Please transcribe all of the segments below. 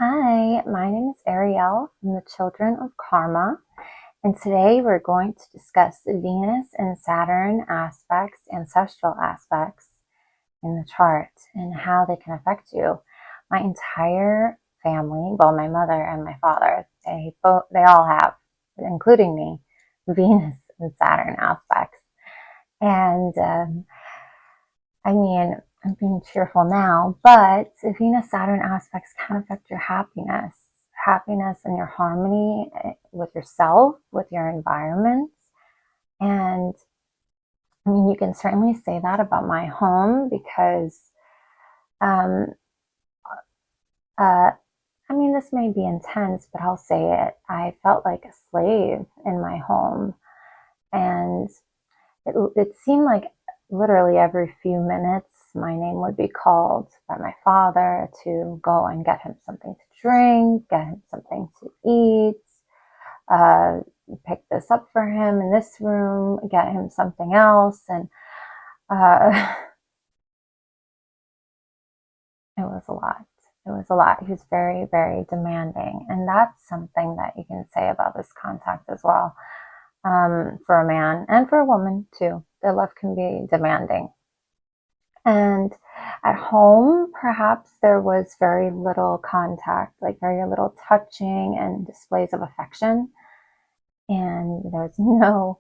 Hi, my name is Ariel from the Children of Karma, and today we're going to discuss Venus and Saturn aspects, ancestral aspects in the chart, and how they can affect you. My entire family, well, my mother and my father, they all have, including me, Venus and Saturn aspects. And I mean, I'm being cheerful now, but Venus Saturn aspects can affect your happiness and your harmony with yourself, with your environment. And I mean, you can certainly say that about my home because, um, uh, I mean, this may be intense, but I'll say it. I felt like a slave in my home. And it seemed like literally every few minutes my name would be called by my father to go and get him something to drink, get him something to eat, uh, pick this up for him in this room, get him something else. And uh, it was a lot. It was a lot. He was very, very demanding. And that's something that you can say about this contact as well, for a man and for a woman too. Their love can be demanding. And at home, perhaps there was very little contact, like very little touching and displays of affection. And there was no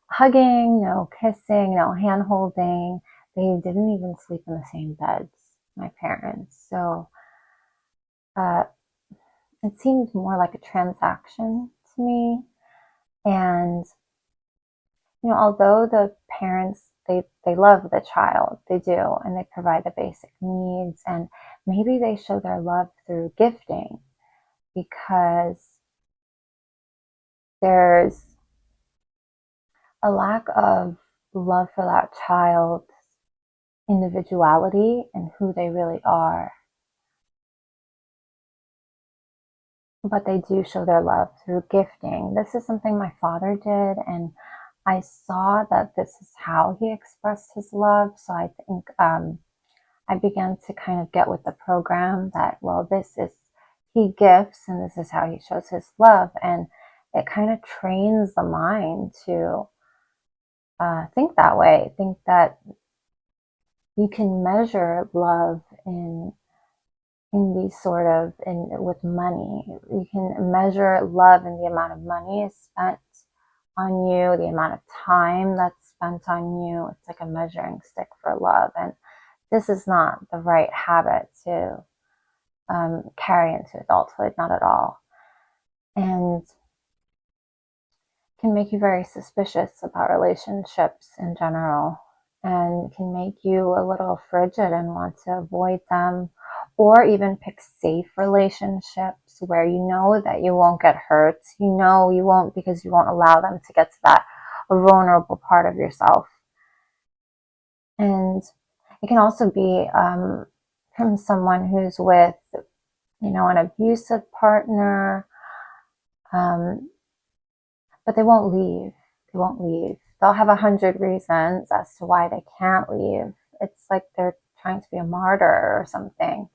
hugging, no kissing, no hand holding. They didn't even sleep in the same beds, my parents. So uh, it seemed more like a transaction to me. And although the parents they love the child, they do, and they provide the basic needs, and maybe they show their love through gifting because there's a lack of love for that child's individuality and who they really are. But they do show their love through gifting. This is something my father did, and I saw that this is how he expressed his love. So I think I began to kind of get with the program that, well, this is, he gifts and this is how he shows his love. And it kind of trains the mind to think that way, think that you can measure love in these sort of, in with money. You can measure love in the amount of money is spent on you, the amount of time that's spent on you. It's like a measuring stick for love. And this is not the right habit to carry into adulthood, not at all. And can make you very suspicious about relationships in general, and can make you a little frigid and want to avoid them, or even pick safe relationships where you know that you won't get hurt. You know you won't, because you won't allow them to get to that vulnerable part of yourself. And it can also be from someone who's with, an abusive partner, but they won't leave. They won't leave. They'll have 100 reasons as to why they can't leave. It's like they're trying to be a martyr or something.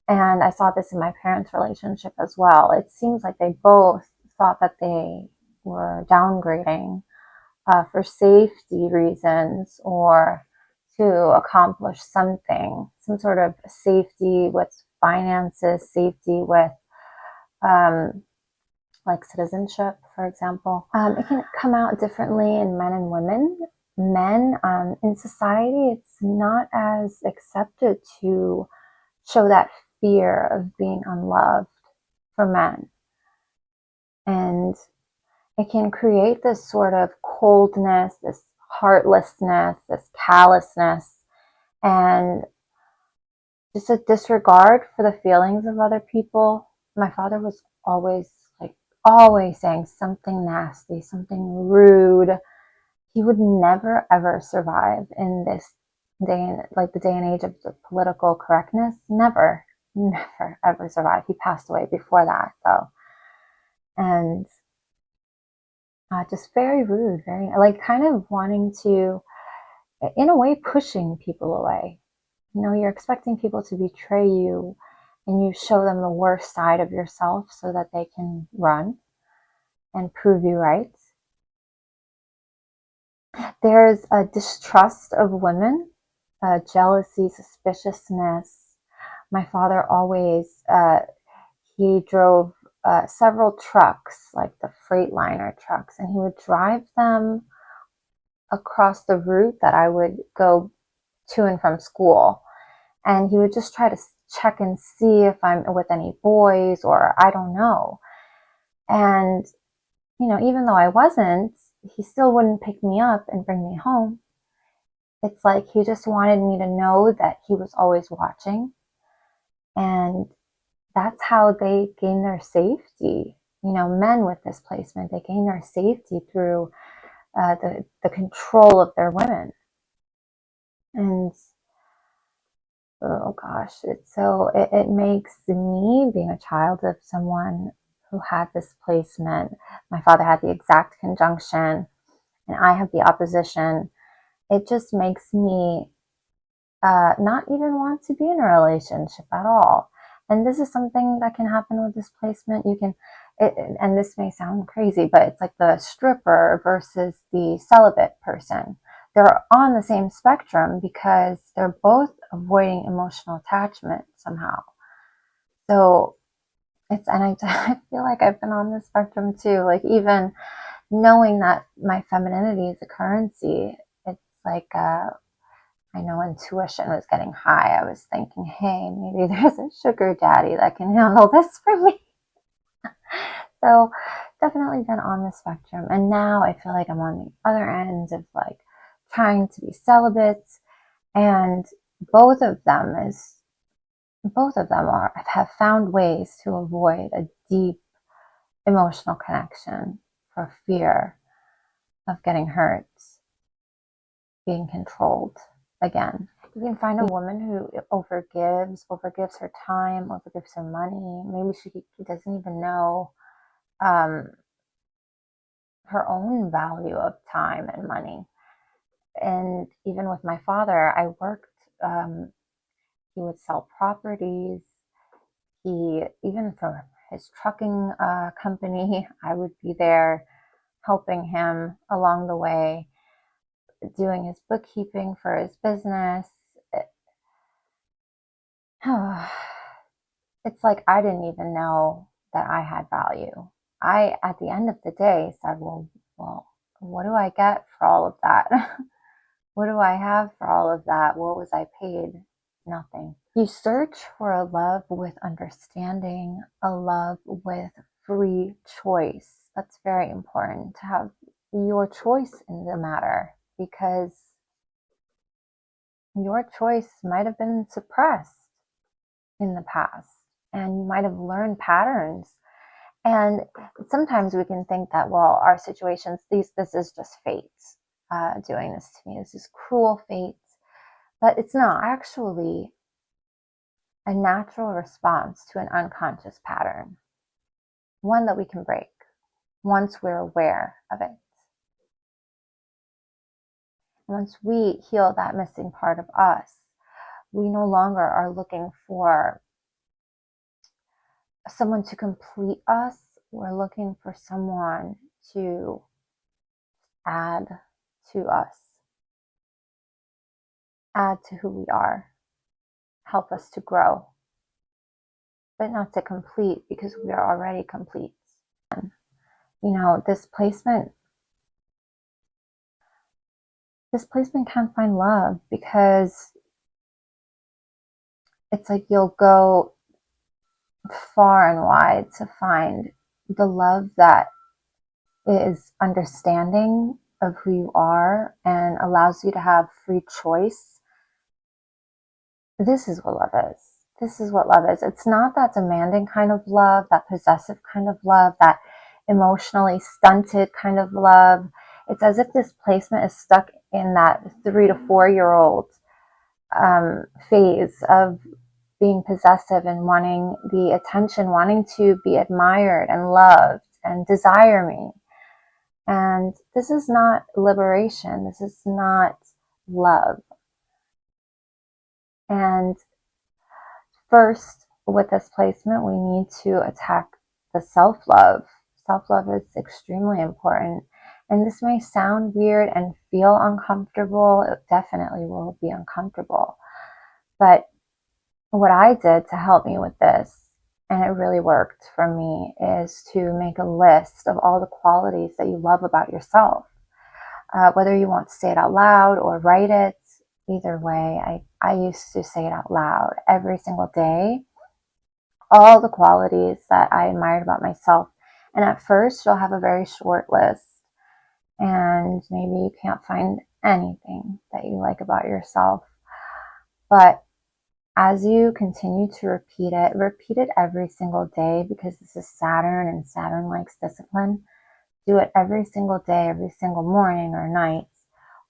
And I saw this in my parents' relationship as well. It seems like they both thought that they were downgrading for safety reasons, or to accomplish something, some sort of safety with finances, safety with like citizenship, for example. It can come out differently in men and women. Men, in society, it's not as accepted to show that fear of being unloved for men. And it can create this sort of coldness, this heartlessness, this callousness, and just a disregard for the feelings of other people. My father was always saying something nasty, something rude. He would never ever survive in this like the day and age of the political correctness. Never, never ever survive. He passed away before that though. And just very rude, very like kind of wanting to, in a way, pushing people away. You're expecting people to betray you and you show them the worst side of yourself so that they can run and prove you right. There's a distrust of women, jealousy, suspiciousness. My father always, he drove several trucks, like the Freightliner trucks, and he would drive them across the route that I would go to and from school. And he would just try to check and see if I'm with any boys or I don't know. And, even though I wasn't, he still wouldn't pick me up and bring me home. It's like he just wanted me to know that he was always watching. And that's how they gain their safety. Men with this placement, they gain their safety through the control of their women. And oh gosh, it makes me, being a child of someone who had this placement, my father had the exact conjunction and I have the opposition. It just makes me not even want to be in a relationship at all. And this is something that can happen with this placement. And this may sound crazy, but it's like the stripper versus the celibate person. They're on the same spectrum because they're both avoiding emotional attachment somehow. So I feel like I've been on the spectrum too. Like, even knowing that my femininity is a currency, it's like, I know intuition was getting high. I was thinking, hey, maybe there's a sugar daddy that can handle this for me. So definitely been on the spectrum. And now I feel like I'm on the other end of like trying to be celibate. And both of them have found ways to avoid a deep emotional connection for fear of getting hurt, being controlled again. You can find a woman who overgives her time, overgives her money. Maybe she doesn't even know her own value of time and money. And even with my father, I worked, he would sell properties. Even for his trucking company, I would be there helping him along the way, doing his bookkeeping for his business. It's like I didn't even know that I had value. I, at the end of the day, said, well, what do I get for all of that? What do I have for all of that? What was I paid? Nothing. You search for a love with understanding, a love with free choice. That's very important, to have your choice in the matter, because your choice might have been suppressed in the past and you might have learned patterns. And sometimes we can think that, well, our situations, this is just fate doing this to me. This is cruel fate. But it's not actually a natural response to an unconscious pattern, one that we can break once we're aware of it. Once we heal that missing part of us, we no longer are looking for someone to complete us. We're looking for someone to add to us, add to who we are, help us to grow, but not to complete, because we are already complete. This placement can't find love because it's like you'll go far and wide to find the love that is understanding of who you are and allows you to have free choice. This is what love is. This is what love is. It's not that demanding kind of love, that possessive kind of love, that emotionally stunted kind of love. It's as if this placement is stuck in that 3 to 4-year-old phase of being possessive and wanting the attention, wanting to be admired and loved and desire me. And this is not liberation. This is not love. And first, with this placement, we need to attack the self-love. Self-love is extremely important. And this may sound weird and feel uncomfortable. It definitely will be uncomfortable. But what I did to help me with this, and it really worked for me, is to make a list of all the qualities that you love about yourself. Whether you want to say it out loud or write it, either way, I used to say it out loud every single day, all the qualities that I admired about myself. And at first, you'll have a very short list, and maybe you can't find anything that you like about yourself. But as you continue to repeat it every single day, because this is Saturn and Saturn likes discipline. Do it every single day, every single morning or night.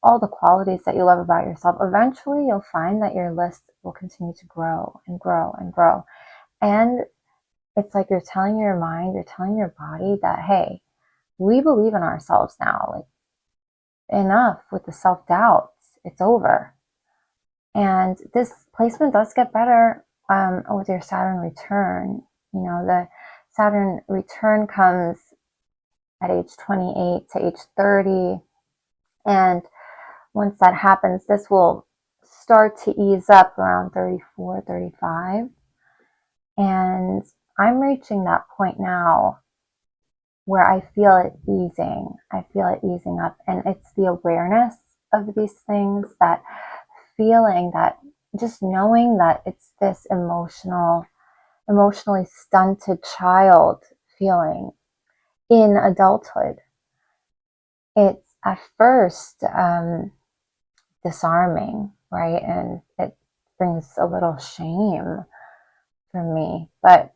All the qualities that you love about yourself. Eventually, you'll find that your list will continue to grow and grow and grow. And it's like you're telling your mind, you're telling your body that, hey, we believe in ourselves now. Like, enough with the self-doubt. It's over. And this placement does get better with your Saturn return. You know, the Saturn return comes at age 28 to age 30. And once that happens, this will start to ease up around 34, 35. And I'm reaching that point now where I feel it easing. I feel it easing up. And it's the awareness of these things, that feeling, that just knowing that it's this emotionally stunted child feeling in adulthood. It's at first disarming, right? And it brings a little shame for me. But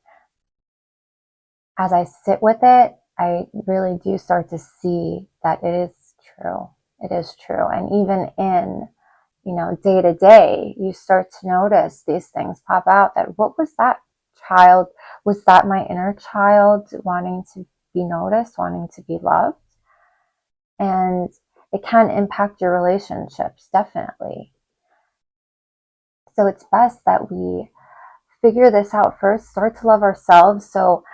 as I sit with it, I really do start to see that it is true. It is true. And even in, day to day, you start to notice these things pop out, that what was that child? Was that my inner child wanting to be noticed, wanting to be loved? And it can impact your relationships, definitely. So it's best that we figure this out first, start to love ourselves. So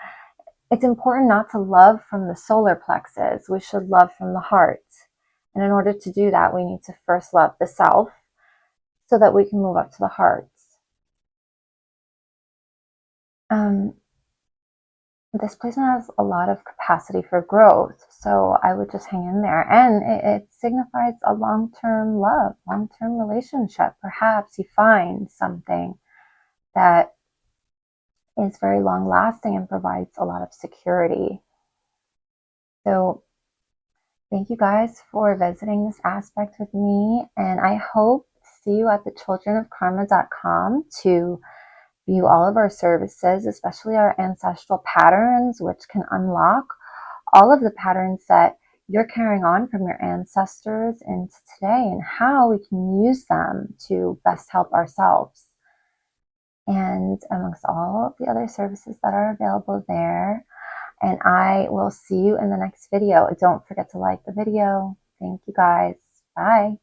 it's important not to love from the solar plexus. We should love from the heart. And in order to do that, we need to first love the self so that we can move up to the heart. This placement has a lot of capacity for growth, so I would just hang in there. And it signifies a long-term love, long-term relationship. Perhaps you find something that is very long-lasting and provides a lot of security. So thank you guys for visiting this aspect with me, and I hope to see you at thechildrenofkarma.com to view all of our services, especially our ancestral patterns, which can unlock all of the patterns that you're carrying on from your ancestors into today, and how we can use them to best help ourselves. And amongst all the other services that are available there. And I will see you in the next video. Don't forget to like the video. Thank you guys. Bye.